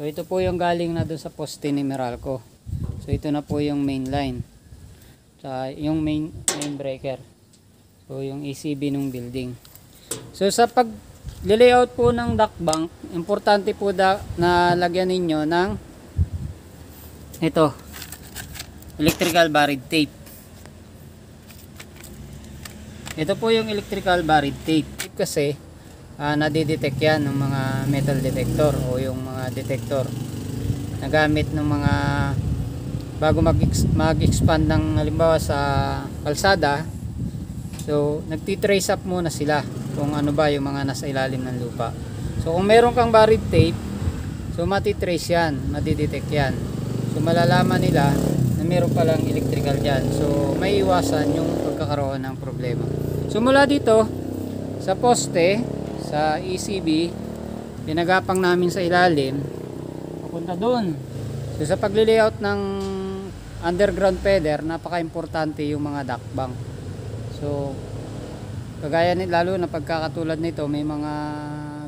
So ito po yung galing na doon sa poste ni Meralco. So ito na po yung main line. Sa yung main breaker. So yung ECB ng building. So sa pag-layout po ng duct bank, importante po na lagyan ninyo ng ito, electrical buried tape. Ito po yung electrical buried tape kasi nadidetect yan ng mga metal detector o yung mga detector na gamit ng mga bago mag-expand ng halimbawa sa kalsada. So nagtitrace up muna sila kung ano ba yung mga nasa ilalim ng lupa. So kung meron kang buried tape, so matitrace yan, madidetect yan. So malalaman nila na meron palang electrical dyan. So may iwasan yung pagkakaroon ng problema. So mula dito sa poste, sa ECB, pinagapang namin sa ilalim papunta doon. So sa pagli-layout ng underground feeder, napaka-importante yung mga duct bank. So kagaya lalo na pagkakatulad nito, may mga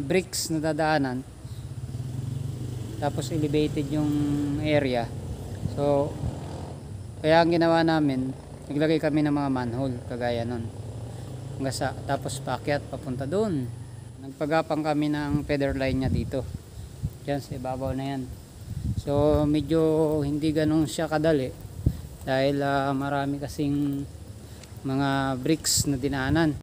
bricks na dadaanan, tapos elevated yung area. So kaya ang ginawa namin, naglagay kami ng mga manhole kagaya nun, tapos paakyat papunta doon. Nagpagapang kami ng feeder line nya dito, dyan sa ibabaw na yan. So medyo hindi ganun siya kadali dahil marami kasing mga bricks na dinaanan.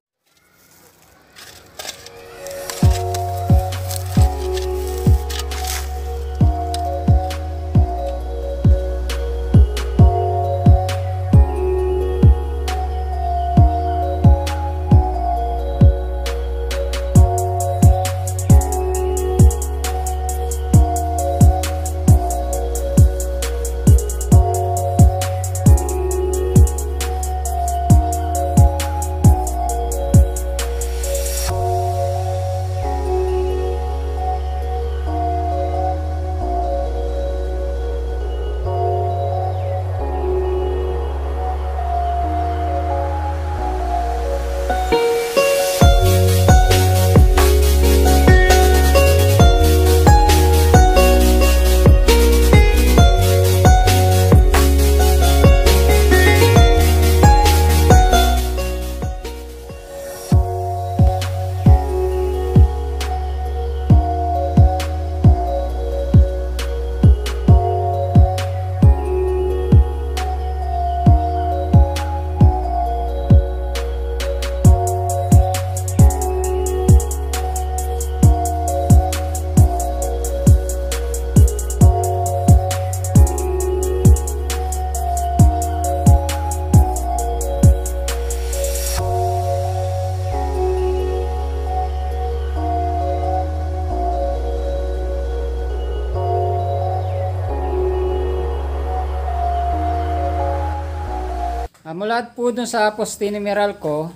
Mula po dun sa poste ni Meralco,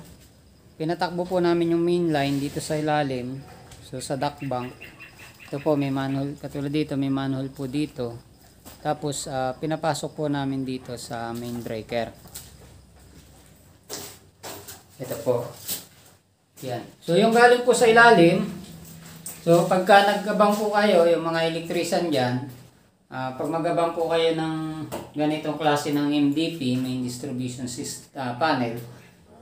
pinatakbo po namin yung main line dito sa ilalim. So sa duct bank, ito po may manhole, katulad dito may manhole po dito. Tapos pinapasok po namin dito sa main breaker. Ito po. Yan. So yung galing po sa ilalim, so pagka naggabang po kayo, yung mga electrician dyan, pag magabang po kayo ng ganitong klase ng MDP, main distribution panel,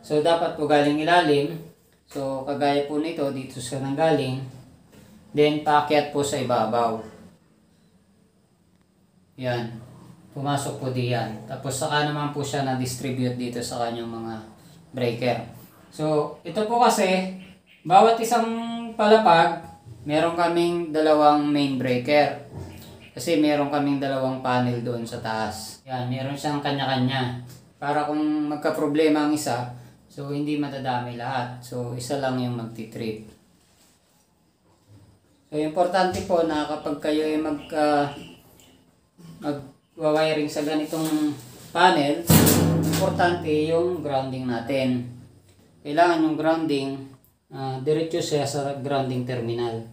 so dapat po galing ilalim. So kagaya po nito, dito siya nanggaling, then paakyat po sa ibabaw. Yan, pumasok po diyan. Tapos saka naman po siya na-distribute dito sa kanyang mga breaker. So ito po kasi, bawat isang palapag, meron kaming dalawang main breaker. Kasi meron kaming dalawang panel doon sa taas. Yan, meron siyang kanya-kanya. Para kung magka-problema ang isa, so hindi matadami lahat. So isa lang yung magti-trip. So importante po na kapag kayo ay mag-wiring sa ganitong panel, importante yung grounding natin. Kailangan yung grounding, diretso siya sa grounding terminal.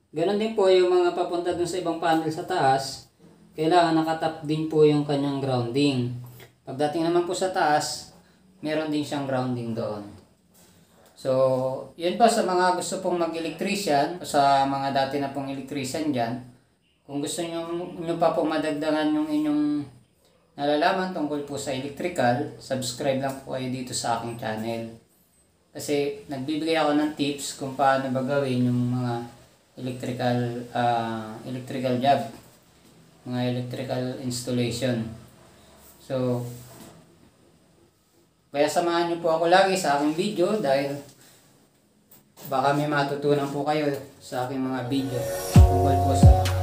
Ganon din po yung mga papunta dun sa ibang panel sa taas, kailangan nakatap din po yung kanyang grounding. Pagdating naman po sa taas, meron din siyang grounding doon. So, yun po sa mga gusto pong mag-electrician, sa mga dati na pong electrician dyan, Kung gusto nyo pa po madagdagan yung inyong nalalaman tungkol po sa electrical, subscribe lang po kayo dito sa aking channel. Kasi nagbibigay ako ng tips kung paano ba gawin yung mga electrical job, mga electrical installation. So, kaya samahan nyo po ako lagi sa aking video dahil baka may matutunan po kayo sa aking mga video tungkol po sa